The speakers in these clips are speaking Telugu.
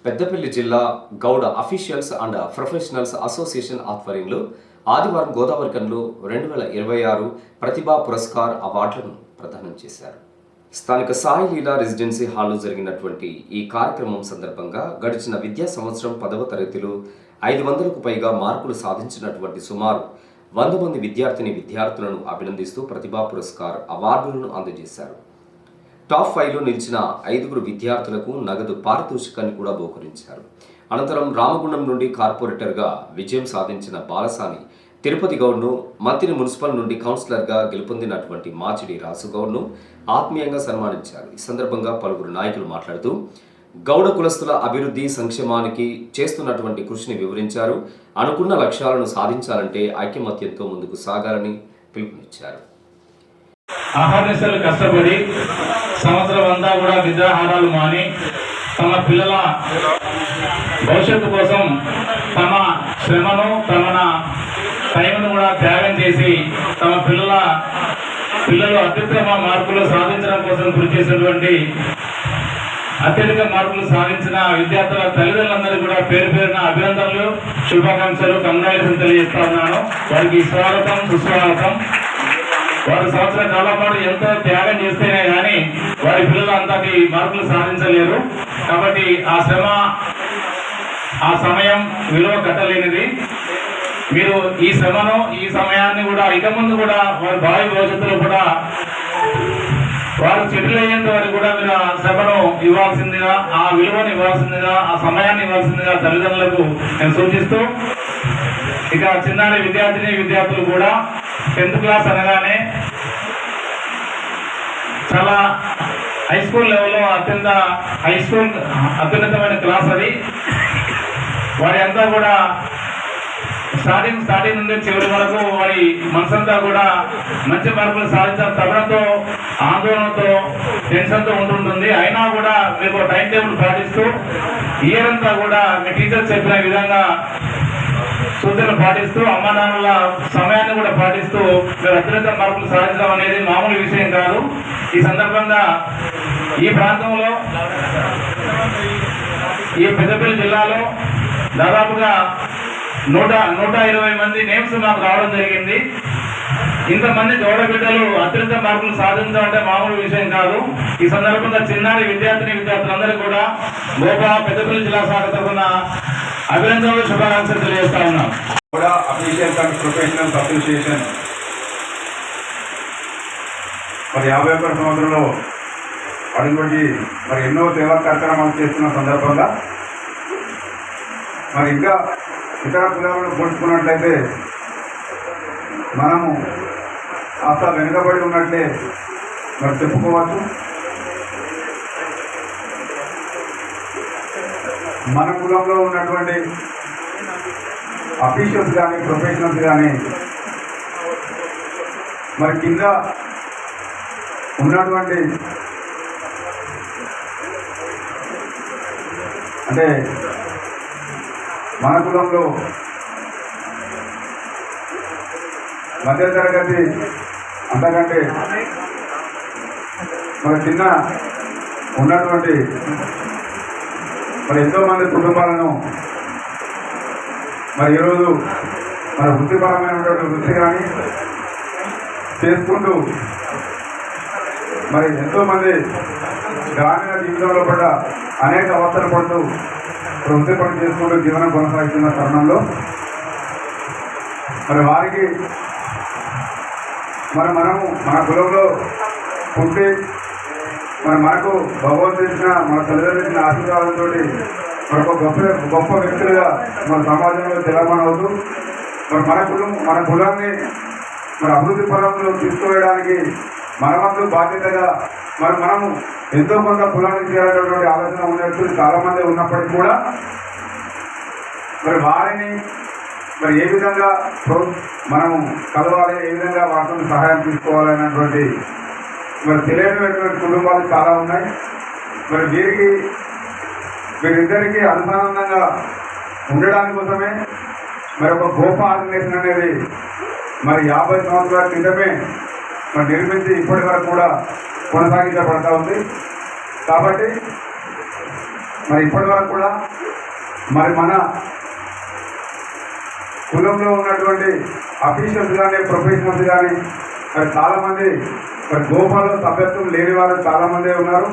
పెద్దపల్లి జిల్లా Gouda officials and professionals association ఆధ్వర్యంలో ఆదివారం గోదావరిఖనిలో 2026 ప్రతిభా పురస్కార్ అవార్డులను ప్రదానం చేశారు. స్థానిక సాయి లీలా రెసిడెన్సీ హాల్లో జరిగినటువంటి ఈ కార్యక్రమం సందర్భంగా గడిచిన విద్యా సంవత్సరం 10వ తరగతిలో 500కు పైగా మార్కులు సాధించినటువంటి సుమారు 100 మంది విద్యార్థులను అభినందిస్తూ ప్రతిభా పురస్కార్ అవార్డులను అందజేశారు. టాప్ 5లో నిలిచిన 5 విద్యార్థులకు నగదు పారితోషికాన్ని కూడా బహుకరించారు. అనంతరం రామగుండం నుండి కార్పొరేటర్గా విజయం సాధించిన బాలసాని తిరుపతి గౌడ్ను, మంత్రి మున్సిపల్ నుండి కౌన్సిలర్గా గెలుపొందినటువంటి మాచిడి రాసుగౌడ్ను ఆత్మీయంగా సన్మానించారు. ఈ సందర్భంగా పలువురు నాయకులు మాట్లాడుతూ గౌడ కులస్తుల అభివృద్ధి సంక్షేమానికి చేస్తున్నటువంటి కృషిని వివరించారు. అనుకున్న లక్ష్యాలను సాధించాలంటే ఐకమత్యంతో ముందుకు సాగాలని పిలుపునిచ్చారు. అహర్నిశలు కష్టపడి సంవత్సరం అంతా కూడా నిద్రాహారాలు మాని తమ పిల్లల భవిష్యత్తు కోసం తమ శ్రమను తమ టైంను కూడా త్యాగం చేసి తమ పిల్లలు అత్యుత్తమ మార్కులు సాధించడం కోసం కృషి చేసినటువంటి అత్యధిక మార్కులు సాధించిన విద్యార్థుల తల్లిదండ్రులందరూ కూడా పేరు పేరున అభినందనలు, శుభాకాంక్షలు, కంగ్రాచులేషన్ తెలియజేస్తా ఉన్నాను. వారికి స్వాగతం, సుస్వాగతం. వారు సంవత్సర కాలం పాటు ఎంతో త్యాగం చేస్తేనే కానీ వారి పిల్లలు అంతటి మార్కులు సాధించలేరు. కాబట్టి ఆ శ్రమ, ఆ సమయం విలువ కట్టలేనిది. మీరు ఈ శ్రమను, ఈ సమయాన్ని కూడా ఇక ముందు కూడా వారి భావి భవిష్యత్తులో కూడా వారు సెటిల్ అయ్యేంత వరకు కూడా మీరు ఆ శ్రమను ఇవ్వాల్సిందిగా, ఆ విలువను ఇవ్వాల్సిందిగా, ఆ సమయాన్ని ఇవ్వాల్సిందిగా తల్లిదండ్రులకు నేను సూచిస్తూ, ఇక చిన్నారి విద్యార్థులు కూడా 10th క్లాస్ అనగానే చాలా హై స్కూల్ లెవెల్లో అత్యున్నతమైన క్లాస్ అది. వారి అంతా కూడా స్టార్టింగ్ నుండి చివరి వరకు వారి మనసంతా కూడా మంచి మార్కులు సాధించాలి తపనతో, ఆందోళనతో, టెన్షన్తో ఉంటుంటుంది. అయినా కూడా మీకు టైం టేబుల్ పాటిస్తూ ఇయర్ అంతా కూడా మీ టీచర్స్ చెప్పిన విధంగా సూచనలు పాటిస్తూ, అమ్మా నాన్నల సమయాన్ని కూడా పాటిస్తూ మీరు అత్యున్నత మార్కులు సాధించడం అనేది మామూలు విషయం కాదు. ఈ సందర్భంగా ఈ ప్రాంతంలో, ఈ పెద్దపల్లి జిల్లాలో దాదాపుగా 120 మంది నేమ్స్ మాకు రావడం జరిగింది. ఇంతమంది గౌడ బిడ్డలు అత్యున్నత మార్కులు సాధించాలంటే మామూలు విషయం కాదు. ఈ సందర్భంగా చిన్నారి విద్యార్థులందరూ కూడా గోపా పెద్దపల్లి జిల్లా శాఖ తరఫున అభినందనలు, శుభాకాంక్షలు తెలియజేస్తా ఉన్నాం. Gouda officials and professionals association మరి 51 సంవత్సరంలో అడుగుపెట్టి మరి ఎన్నో సేవా కార్యక్రమాలు చేస్తున్న సందర్భంగా మరి ఇంకా ఇతర కులాలను పోల్చుకున్నట్లయితే మనము కాస్త వెనుకబడి ఉన్నట్లే మరి చెప్పుకోవచ్చు. మన కులంలో ఉన్నటువంటి అఫీషియల్స్ కానీ, ప్రొఫెషనల్స్ కానీ మరి కింద ఉన్నటువంటి అంటే మన కులంలో మధ్యతరగతి అంతకంటే మరి చిన్న ఉన్నటువంటి మరి ఎంతోమంది కుటుంబాలను మరి ఈరోజు మన వృత్తిపరమైనటువంటి వృత్తి కానీ చేసుకుంటూ మరి ఎంతోమంది గ్రామీణ జీవితంలో పడ్డ అనేక అవసరం పడుతూ వృత్తి పని చేసుకుంటూ జీవనం కొనసాగుతున్న తరుణంలో మరి వారికి మనము మన కులంలో పుట్టి మరి మనకు భగవంతుడు ఇచ్చిన, మన తల్లిదండ్రులు ఇచ్చిన ఆశీర్వాదంతో మరొక గొప్ప వ్యక్తులుగా మన సమాజంలో తెలమని అవుతూ మరి మన కులాన్ని మరి అభివృద్ధి పరంలో తీసుకువేయడానికి మనమంతా బాధ్యతగా మరి మనము ఎంతో కొంత కులానికి చేయాలనేటువంటి ఆలోచన ఉన్న వ్యక్తులు చాలామంది ఉన్నప్పటికీ కూడా మరి వారిని మరి ఏ విధంగా మనము కలవాలి, ఏ విధంగా వాటిని సహాయం తీసుకోవాలనేటువంటి మరి తెలియనటువంటి కుటుంబాలు చాలా ఉన్నాయి. మరి వీరిద్దరికీ అనుసంధానంగా ఉండడానికి కోసమే మరి ఒక గోప ఆర్గనైజేషన్ అనేది మరి 50 సంవత్సరాల క్రితమే మరి నిర్మించి ఇప్పటి వరకు కూడా కొనసాగించబడతా ఉంది. కాబట్టి మరి ఇప్పటి వరకు కూడా మరి మన కులంలో ఉన్నటువంటి అఫీషియల్స్ కానీ ప్రొఫెషనల్స్ కానీ మరి చాలామంది మరి గోపాలో సభ్యత్వం లేని వారు చాలామంది ఉన్నారు.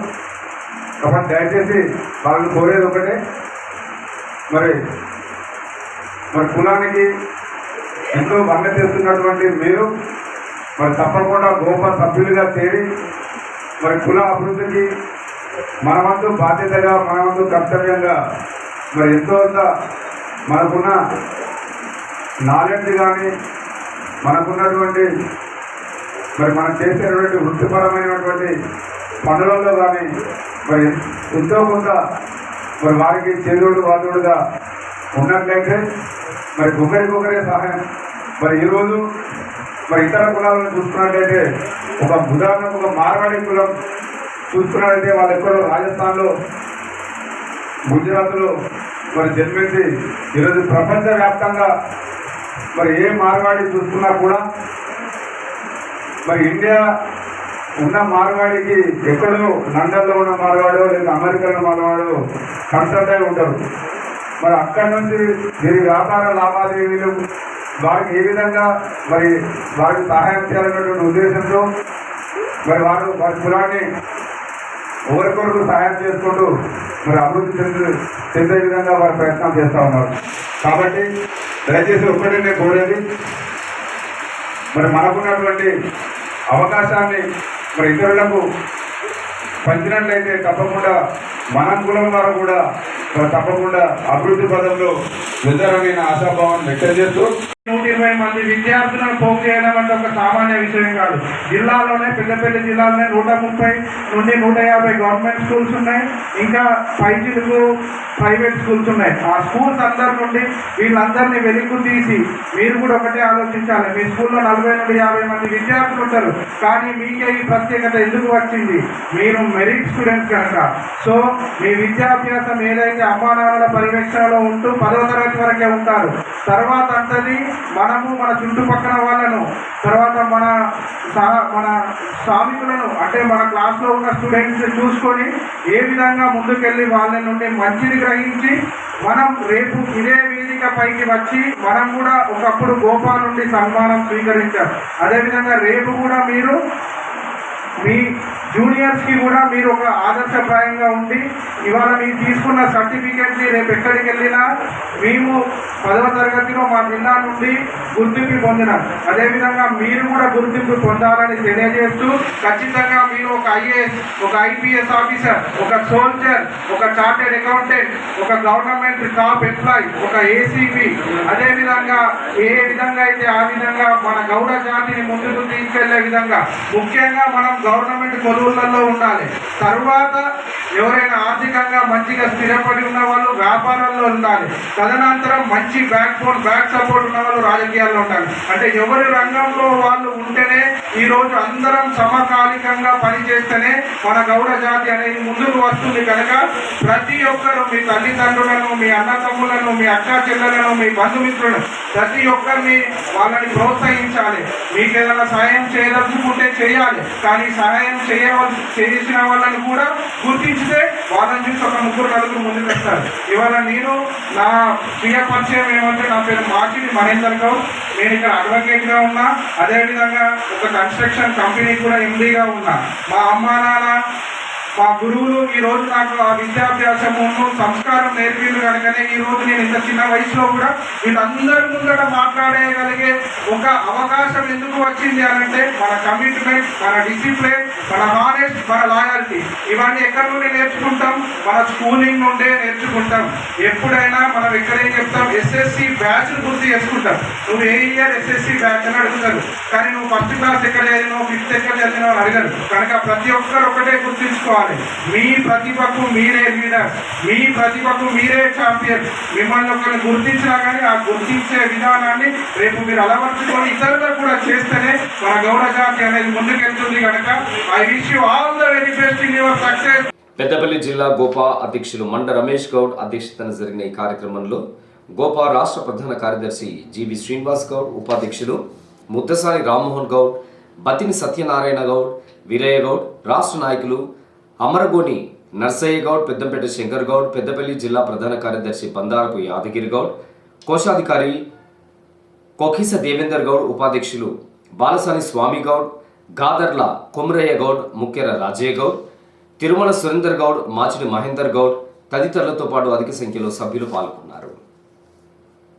కాబట్టి దయచేసి వాళ్ళని కోరేది ఒకటే, మరి కులానికి ఎంతో వంట చేస్తున్నటువంటి మీరు మరి తప్పకుండా గోపా సభ్యులుగా చేరి మరి కుల అభివృద్ధికి మనమంతు బాధ్యతగా మనమంతు కర్తవ్యంగా మరి ఎంతో మనకున్న నాలెడ్జ్ కానీ మనకున్నటువంటి మరి మనం చేసేటువంటి వృత్తిపరమైనటువంటి పనులలో కానీ మరి ఎంతో కొంత మరి వారికి చేదోడు వాదోడుగా ఉన్నట్లయితే మరి ఒకరికొకరే సహాయం. మరి ఈరోజు మరి ఇతర కులాలను చూసుకున్నట్లయితే ఒక ఉదాహరణకు ఒక మార్వాడి కులం చూసుకున్నట్లయితే వాళ్ళు ఎక్కడో రాజస్థాన్లో గుజరాత్లో మరి జన్మించి ఈరోజు ప్రపంచవ్యాప్తంగా మరి ఏ మార్వాడి చూసుకున్నా కూడా మరి ఇండియా ఉన్న మార్వాడికి ఎక్కడో లండన్లో ఉన్న మార్వాడో లేదా అమెరికాలో మార్వాడో కన్సల్ట్ అయి ఉంటారు. మరి అక్కడి నుంచి వీరి వ్యాపార లావాదేవీలు వారికి ఏ విధంగా మరి వారికి సహాయం చేయాలనేటువంటి ఉద్దేశంతో మరి వారి కులాన్ని ఒకరికొరకు సహాయం చేసుకుంటూ మరి అభివృద్ధి చెందే విధంగా వారు ప్రయత్నం చేస్తూ ఉన్నారు. కాబట్టి దయచేసి ఒక్కటే నేను కోరేది, మరి మనకున్నటువంటి అవకాశాన్ని మరి ఇతరులకు పంచినట్లయితే తప్పకుండా మన కులం వారు కూడా తప్పకుండా అభివృద్ధి పదంలో వెళ్తారని నేను ఆశాభావాన్ని వ్యక్తం చేస్తూ 120 మంది విద్యార్థులను పోగు చేయడం అంటే ఒక సామాన్య విషయం కాదు. జిల్లాలోనే పెద్దపల్లి జిల్లాలోనే 130 నుండి 150 గవర్నమెంట్ స్కూల్స్ ఉన్నాయి, ఇంకా 5 ప్రైవేట్ స్కూల్స్ ఉన్నాయి. ఆ స్కూల్స్ అందరి నుండి వీళ్ళందరినీ వెలుగు తీసి మీరు కూడా ఒకటే ఆలోచించాలి. మీ స్కూల్లో 40 నుండి 50 మంది విద్యార్థులు ఉంటారు, కానీ మీకే ఈ ప్రత్యేకత ఎందుకు వచ్చింది? మీరు మెరిట్ స్టూడెంట్స్ కనుక. సో మీ విద్యాభ్యాసం ఏదైతే అమ్మా నాన్నల పర్యవేక్షణలో ఉంటూ 10వ తరగతి వరకే ఉంటారు. తర్వాత అంతది మనము మన చుట్టుపక్కల వాళ్ళను, తర్వాత మన శ్రామికులను అంటే మన క్లాస్లో ఉన్న స్టూడెంట్స్ చూసుకొని ఏ విధంగా ముందుకెళ్ళి వాళ్ళ నుండి మంచిని గ్రహించి మనం రేపు ఇదే వేదిక పైకి వచ్చి మనం కూడా ఒకప్పుడు గోపా నుండి సన్మానం స్వీకరించాం. అదేవిధంగా రేపు కూడా మీరు మీ జూనియర్స్కి కూడా మీరు ఒక ఆదర్శప్రాయంగా ఉండి ఇవాళ మీరు తీసుకున్న సర్టిఫికేట్ని రేపు ఎక్కడికి వెళ్ళినా మేము 10వ తరగతిలో మా జిల్లా నుండి గుర్తింపు పొందినాం. అదేవిధంగా మీరు కూడా గుర్తింపు పొందాలని తెలియజేస్తూ ఖచ్చితంగా మీరు ఒక ఐఏఎస్, ఒక ఐపీఎస్ ఆఫీసర్, ఒక సోల్జర్, ఒక చార్టెడ్ అకౌంటెంట్, ఒక గవర్నమెంట్ టాప్ ఎంప్లాయీ, ఒక ఏసీపీ, అదేవిధంగా ఏ విధంగా అయితే ఆ విధంగా మన గౌడ జాతిని ముందుకు తీసుకెళ్లే విధంగా ముఖ్యంగా మనం గవర్నమెంట్ కొలువులలో ఉండాలి. తర్వాత ఎవరైనా ఆర్థికంగా మంచిగా స్థిరపడి ఉన్న వాళ్ళు వ్యాపారాల్లో ఉండాలి. తదనంతరం మంచి బ్యాక్ సపోర్ట్ ఉన్న వాళ్ళు రాజకీయాల్లో ఉండాలి. అంటే ఎవరి రంగంలో వాళ్ళు ఉంటేనే ఈరోజు అందరం సమకాలికంగా పనిచేస్తేనే మన గౌడ జాతి అనేది ముందుకు వస్తుంది. కనుక ప్రతి ఒక్కరు మీ తల్లిదండ్రులను, మీ అన్నతమ్ములను, మీ అక్కా చెల్లెలను, మీ బంధుమిత్రులను ప్రతి ఒక్కరిని వాళ్ళని ప్రోత్సహించాలి. మీకు ఏదైనా సహాయం చేయదలుచుకుంటే చేయాలి, కానీ సహాయం చేసిన వాళ్ళని కూడా గుర్తించితే వాళ్ళని చూసి ఒక 3-4 ముందుకు వస్తారు. ఇవాళ నేను నా స్వీయ పరిచయం ఏమంటే నా పేరు మాచిని మహేందర్ గౌడ్. నేను ఇక్కడ అడ్వకేట్గా ఉన్నా, అదేవిధంగా ఒక కన్స్ట్రక్షన్ కంపెనీ కూడా ఎండీగా ఉన్నా. మా అమ్మా నాన్న, మా గురువులు ఈరోజు నాకు ఆ విద్యాభ్యాసము సంస్కారం నేర్పింది కనుకనే ఈరోజు నేను ఇంత చిన్న వయసులో కూడా వీళ్ళందరి ముందర మాట్లాడగలిగే ఒక అవకాశం ఎందుకు వచ్చింది అనంటే మన కమిట్మెంట్, మన డిసిప్లిన్, మన హానెస్ట్, మన లాయల్టీ ఇవన్నీ ఎక్కడి నుండి నేర్చుకుంటాం? మన స్కూలింగ్ నుండే నేర్చుకుంటాం. ఎప్పుడైనా మనం ఎక్కడేం చెప్తాం, ఎస్ఎస్సి బ్యాచ్ గుర్తు చేసుకుంటాం. నువ్వు ఏ ఇయర్ ఎస్ఎస్సి బ్యాచ్ అని అడుగుతారు, కానీ నువ్వు ఫస్ట్ క్లాస్ ఎక్కడ చదివినావు, 5th ఎక్కడ చదివినావు అని అడగరు. కనుక ప్రతి ఒక్కరు ఒకటే గుర్తుంచుకోవాలి, మీ ప్రతిభకు మీరే లీడర్, మీ ప్రతిభకు మీరే ఛాంపియన్. మిమ్మల్ని ఒకరిని గుర్తించినా కానీ ఆ గుర్తించే విధానాన్ని రేపు మీరు అలవర్చుకొని ఇతరులకు కూడా చేస్తేనే మన గౌడ జాతి అనేది ముందుకెళ్తుంది. కనుక I wish you all the very best in your success. Peddapalli జిల్లా గోపా అధ్యక్షులు మండ రమేష్ గౌడ్ అధ్యక్షతన జరిగిన ఈ కార్యక్రమంలో గోపా రాష్ట్ర ప్రధాన కార్యదర్శి జీవి శ్రీనివాస్ గౌడ్, ఉపాధ్యక్షులు ముద్దసాని రామ్మోహన్ గౌడ్, బతిని సత్యనారాయణ గౌడ్, వీరయ్య గౌడ్, రాష్ట్ర నాయకులు అమరగోని నర్సయ్య గౌడ్, పెద్దంపేట శంకర్ గౌడ్, పెద్దపల్లి జిల్లా ప్రధాన కార్యదర్శి బందారపు యాదగిరి గౌడ్, కోశాధికారి కొఖిస దేవేందర్ గౌడ్, ఉపాధ్యక్షులు బాలసాని స్వామి గౌడ్, గాదర్ల కొమరయ్య గౌడ్, ముఖ్యర రాజయ్య గౌడ్, తిరుమల సురేందర్ గౌడ్, మాచిడి మహేందర్ గౌడ్ తదితరులతో పాటు అధిక సంఖ్యలో సభ్యులు పాల్గొన్నారు.